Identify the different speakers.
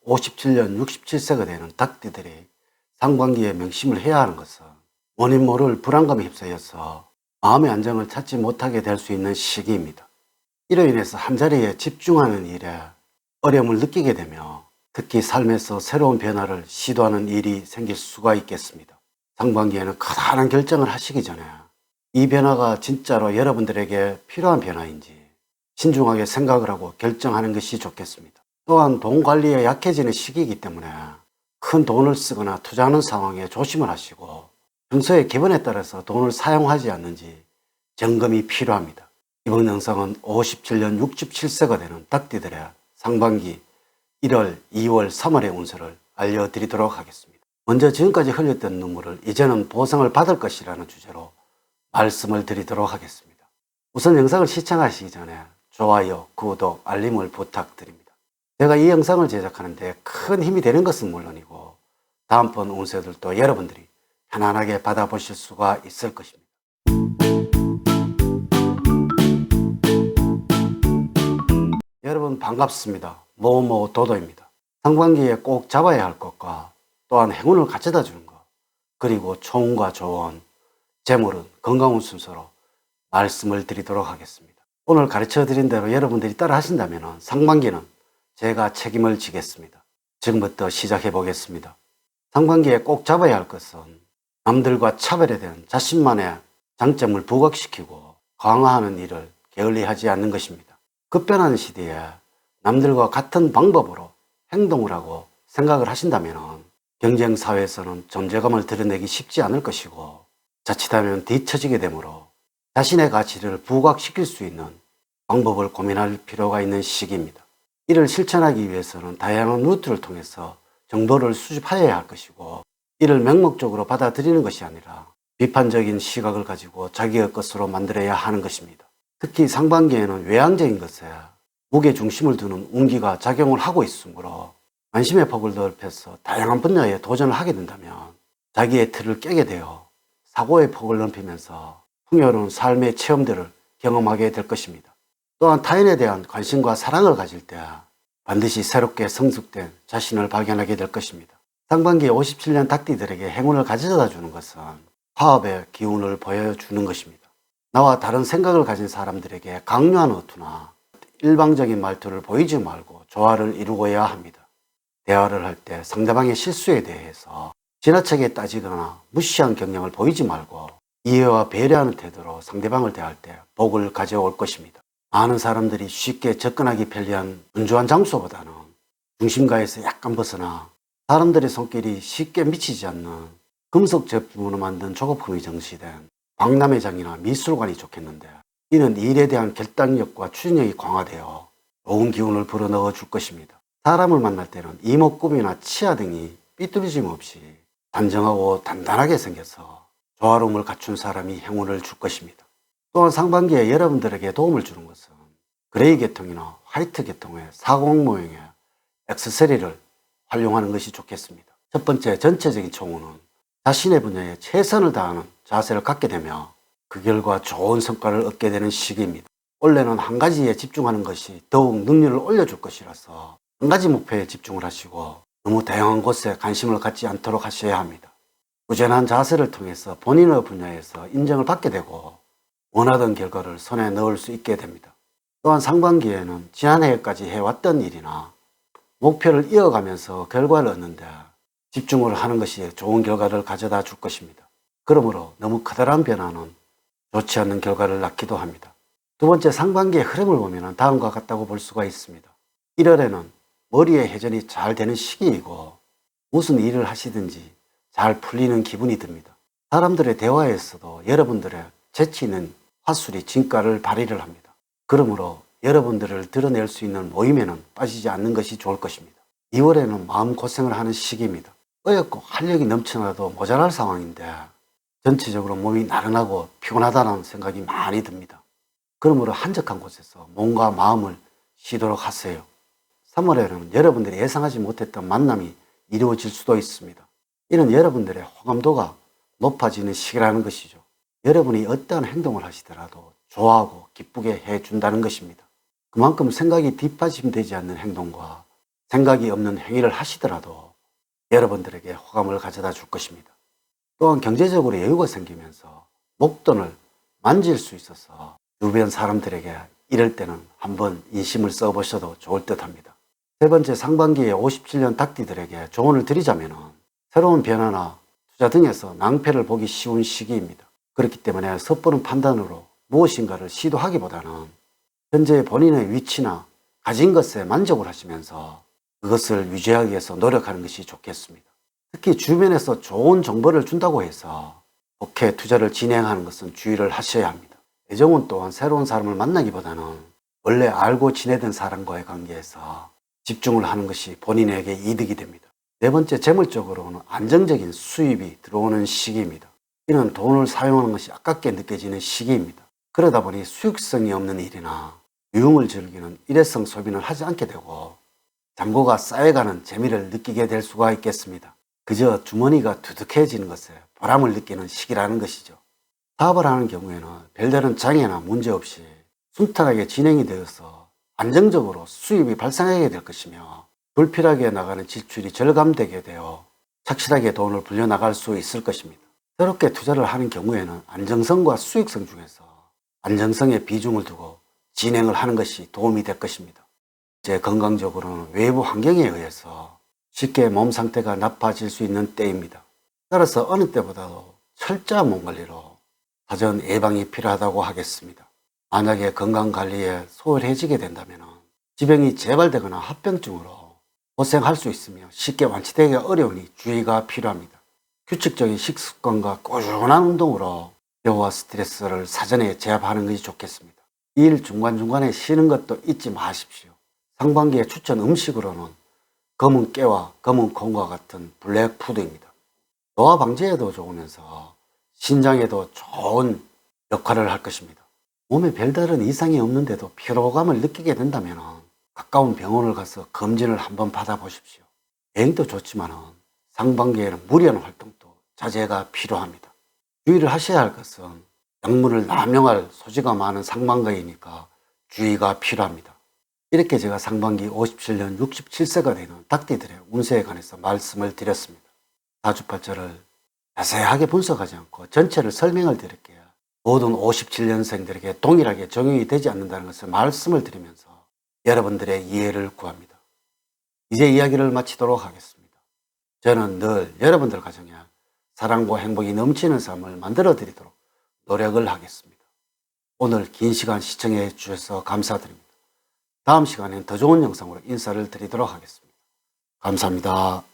Speaker 1: 57년 67세가 되는 닭띠들이 상반기에 명심을 해야 하는 것은 원인 모를 불안감에 휩싸여서 마음의 안정을 찾지 못하게 될 수 있는 시기입니다. 이로 인해서 한자리에 집중하는 일에 어려움을 느끼게 되며 특히 삶에서 새로운 변화를 시도하는 일이 생길 수가 있겠습니다. 상반기에는 커다란 결정을 하시기 전에 이 변화가 진짜로 여러분들에게 필요한 변화인지 신중하게 생각을 하고 결정하는 것이 좋겠습니다. 또한 돈 관리에 약해지는 시기이기 때문에 큰 돈을 쓰거나 투자하는 상황에 조심을 하시고 평소의 기분에 따라서 돈을 사용하지 않는지 점검이 필요합니다. 이번 영상은 57년 67세가 되는 닭띠들의 상반기 1월, 2월, 3월의 운세를 알려드리도록 하겠습니다. 먼저 지금까지 흘렸던 눈물을 이제는 보상을 받을 것이라는 주제로 말씀을 드리도록 하겠습니다. 우선 영상을 시청하시기 전에 좋아요, 구독, 알림을 부탁드립니다. 제가 이 영상을 제작하는데 큰 힘이 되는 것은 물론이고 다음번 운세들도 여러분들이 편안하게 받아보실 수가 있을 것입니다. 여러분 반갑습니다. 도도입니다. 상반기에 꼭 잡아야 할 것과 또한 행운을 가져다 주는 것, 그리고 총과 조언, 재물은 건강운 순서로 말씀을 드리도록 하겠습니다. 오늘 가르쳐 드린 대로 여러분들이 따라 하신다면 상반기는 제가 책임을 지겠습니다. 지금부터 시작해 보겠습니다. 상반기에 꼭 잡아야 할 것은 남들과 차별에 대한 자신만의 장점을 부각시키고 강화하는 일을 게을리하지 않는 것입니다. 급변하는 시대에 남들과 같은 방법으로 행동을 하고 생각을 하신다면 경쟁사회에서는 존재감을 드러내기 쉽지 않을 것이고 자칫하면 뒤처지게 되므로 자신의 가치를 부각시킬 수 있는 방법을 고민할 필요가 있는 시기입니다. 이를 실천하기 위해서는 다양한 루트를 통해서 정보를 수집하여야 할 것이고 이를 맹목적으로 받아들이는 것이 아니라 비판적인 시각을 가지고 자기의 것으로 만들어야 하는 것입니다. 특히 상반기에는 외향적인 것에 무게중심을 두는 운기가 작용을 하고 있으므로 관심의 폭을 넓혀서 다양한 분야에 도전을 하게 된다면 자기의 틀을 깨게 되어 사고의 폭을 넓히면서 풍요로운 삶의 체험들을 경험하게 될 것입니다. 또한 타인에 대한 관심과 사랑을 가질 때 반드시 새롭게 성숙된 자신을 발견하게 될 것입니다. 상반기 57년 닭띠들에게 행운을 가져다 주는 것은 화합의 기운을 보여주는 것입니다. 나와 다른 생각을 가진 사람들에게 강요한 어투나 일방적인 말투를 보이지 말고 조화를 이루어야 합니다. 대화를 할 때 상대방의 실수에 대해서 지나치게 따지거나 무시한 경향을 보이지 말고 이해와 배려하는 태도로 상대방을 대할 때 복을 가져올 것입니다. 많은 사람들이 쉽게 접근하기 편리한 분주한 장소보다는 중심가에서 약간 벗어나 사람들의 손길이 쉽게 미치지 않는 금속 제품으로 만든 조급함이 정시된 박람회장이나 미술관이 좋겠는데 이는 일에 대한 결단력과 추진력이 강화되어 좋은 기운을 불어넣어 줄 것입니다. 사람을 만날 때는 이목구비나 치아 등이 삐뚤어짐 없이 단정하고 단단하게 생겨서 조화로움을 갖춘 사람이 행운을 줄 것입니다. 또한 상반기에 여러분들에게 도움을 주는 것은 그레이 계통이나 화이트 계통의 사공 모형의 액세서리를 활용하는 것이 좋겠습니다. 첫 번째, 전체적인 총우는 자신의 분야에 최선을 다하는 자세를 갖게 되며 그 결과 좋은 성과를 얻게 되는 시기입니다. 원래는 한 가지에 집중하는 것이 더욱 능률을 올려줄 것이라서 한 가지 목표에 집중을 하시고 너무 다양한 곳에 관심을 갖지 않도록 하셔야 합니다. 꾸준한 자세를 통해서 본인의 분야에서 인정을 받게 되고 원하던 결과를 손에 넣을 수 있게 됩니다. 또한 상반기에는 지난해까지 해왔던 일이나 목표를 이어가면서 결과를 얻는데 집중을 하는 것이 좋은 결과를 가져다 줄 것입니다. 그러므로 너무 커다란 변화는 좋지 않는 결과를 낳기도 합니다. 두 번째, 상반기의 흐름을 보면 다음과 같다고 볼 수가 있습니다. 1월에는 머리의 회전이 잘 되는 시기이고 무슨 일을 하시든지 잘 풀리는 기분이 듭니다. 사람들의 대화에서도 여러분들의 재치 있는 화술이 진가를 발휘를 합니다. 그러므로 여러분들을 드러낼 수 있는 모임에는 빠지지 않는 것이 좋을 것입니다. 2월에는 마음고생을 하는 시기입니다. 어렵고 활력이 넘쳐나도 모자랄 상황인데 전체적으로 몸이 나른하고 피곤하다는 생각이 많이 듭니다. 그러므로 한적한 곳에서 몸과 마음을 쉬도록 하세요. 3월에는 여러분들이 예상하지 못했던 만남이 이루어질 수도 있습니다. 이는 여러분들의 호감도가 높아지는 시기라는 것이죠. 여러분이 어떠한 행동을 하시더라도 좋아하고 기쁘게 해준다는 것입니다. 그만큼 생각이 뒷받침되지 않는 행동과 생각이 없는 행위를 하시더라도 여러분들에게 호감을 가져다 줄 것입니다. 또한 경제적으로 여유가 생기면서 목돈을 만질 수 있어서 주변 사람들에게 이럴 때는 한번 인심을 써보셔도 좋을 듯 합니다. 세 번째, 상반기에 57년 닭띠들에게 조언을 드리자면 새로운 변화나 투자 등에서 낭패를 보기 쉬운 시기입니다. 그렇기 때문에 섣부른 판단으로 무엇인가를 시도하기보다는 현재 본인의 위치나 가진 것에 만족을 하시면서 그것을 유지하기 위해서 노력하는 것이 좋겠습니다. 특히 주변에서 좋은 정보를 준다고 해서 좋게 투자를 진행하는 것은 주의를 하셔야 합니다. 애정은 또한 새로운 사람을 만나기보다는 원래 알고 지내던 사람과의 관계에서 집중을 하는 것이 본인에게 이득이 됩니다. 네 번째, 재물적으로는 안정적인 수입이 들어오는 시기입니다. 이는 돈을 사용하는 것이 아깝게 느껴지는 시기입니다. 그러다 보니 수익성이 없는 일이나 유흥을 즐기는 일회성 소비는 하지 않게 되고 잔고가 쌓여가는 재미를 느끼게 될 수가 있겠습니다. 그저 주머니가 두둑해지는 것에 보람을 느끼는 시기라는 것이죠. 사업을 하는 경우에는 별다른 장애나 문제 없이 순탄하게 진행이 되어서 안정적으로 수입이 발생하게 될 것이며 불필요하게 나가는 지출이 절감되게 되어 착실하게 돈을 불려나갈 수 있을 것입니다. 새롭게 투자를 하는 경우에는 안정성과 수익성 중에서 안정성에 비중을 두고 진행을 하는 것이 도움이 될 것입니다. 제 건강적으로는 외부 환경에 의해서 쉽게 몸 상태가 나빠질 수 있는 때입니다. 따라서 어느 때보다도 철저한 몸관리로 사전 예방이 필요하다고 하겠습니다. 만약에 건강관리에 소홀해지게 된다면 지병이 재발되거나 합병증으로 고생할 수 있으며 쉽게 완치되기 어려우니 주의가 필요합니다. 규칙적인 식습관과 꾸준한 운동으로 피로와 스트레스를 사전에 제압하는 것이 좋겠습니다. 일 중간중간에 쉬는 것도 잊지 마십시오. 상반기에 추천 음식으로는 검은 깨와 검은 콩과 같은 블랙푸드입니다. 노화 방지에도 좋으면서 신장에도 좋은 역할을 할 것입니다. 몸에 별다른 이상이 없는데도 피로감을 느끼게 된다면 가까운 병원을 가서 검진을 한번 받아보십시오. 여행도 좋지만 상반기에는 무리한 활동도 자제가 필요합니다. 주의를 하셔야 할 것은 약물을 남용할 소지가 많은 상반기이니까 주의가 필요합니다. 이렇게 제가 상반기 57년 67세가 되는 닭띠들의 운세에 관해서 말씀을 드렸습니다. 사주팔자를 자세하게 분석하지 않고 전체를 설명을 드릴게요. 모든 57년생들에게 동일하게 적용이 되지 않는다는 것을 말씀을 드리면서 여러분들의 이해를 구합니다. 이제 이야기를 마치도록 하겠습니다. 저는 늘 여러분들 가정에 사랑과 행복이 넘치는 삶을 만들어 드리도록 노력을 하겠습니다. 오늘 긴 시간 시청해 주셔서 감사드립니다. 다음 시간엔 더 좋은 영상으로 인사를 드리도록 하겠습니다. 감사합니다.